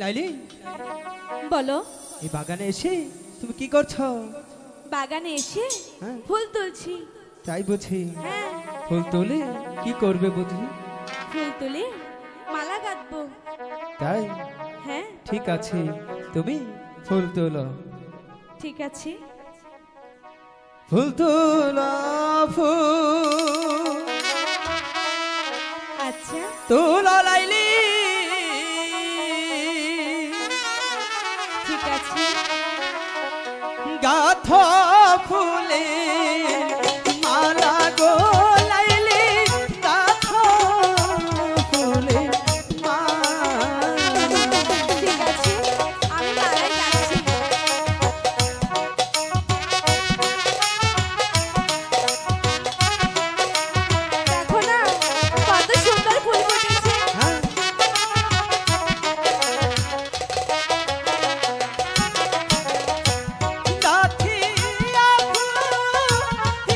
লাইলি বলো। এই বাগানে এসে তুমি কি করছো? বাগানে এসে হ্যাঁ। ফুল তুলছি। তাই বুঝি? হ্যাঁ, ফুল তুলে কি করবে বুঝি? ফুল তুলে মালা গাঁথবো। তাই হ্যাঁ, ঠিক আছে, তুমি ফুল তোলো। ঠিক আছে। ফুল তোলো ফুল আচ্ছা, তোলো লাইলি, ঠিক আছে। গাথ ফুলে মালা গো লাইলি, গাথ ফুলে মালা। ঠিক আছে, আমি মালাই গাঁথছি। দেখো না কত সুন্দর ফুল ফুটেছে। হ্যাঁ, গাথিয়া ফুল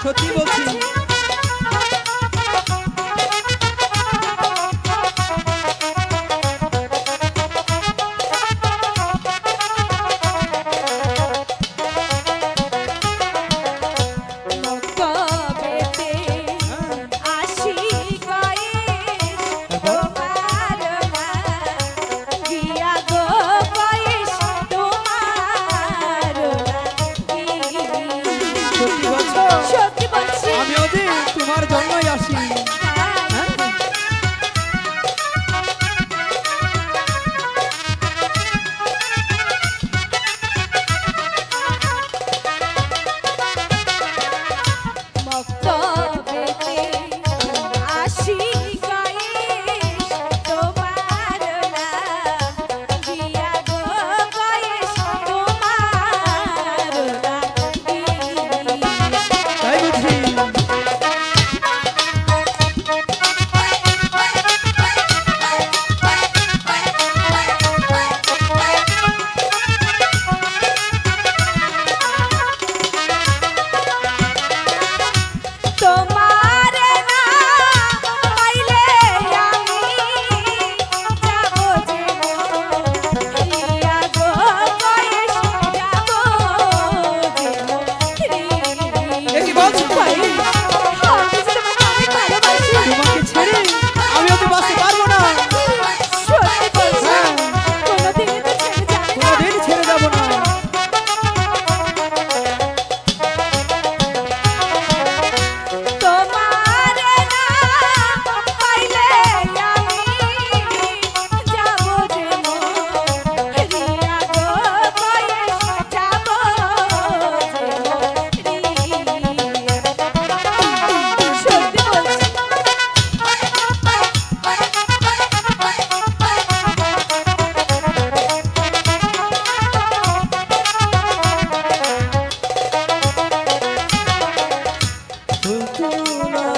সত্যি বলছি। কবেতে আসি গয়ে তোমার না গিয়া গো বয়স তোমার সত্যি বলছো? সত্যি বলছি। আমিও যে তোমার জন্যই আসি। হ্যাঁ? মক্তবেতে আসি গয়ে তোমার না গিয়া গো বয়স তোমার তাই বুঝি। তোমার না পাইলে আমি যাব যে রিয়া গো বয়স যাব এ কি বলছো ভাই? আমি যে তোমাকে অনেক ভালোবাসি। তোমাকে ছেড়ে আমিও তো বাঁচতে পারবো না। সত্যি বলছি, কোনোদিনই তো ছেড়ে যাবে না। কোনোদিন ছেড়ে যাবো না। তোমার না পাইলে আমি যাব যে রিয়া গো বয়স যাব সত্যি বলছি। ফুল তুলো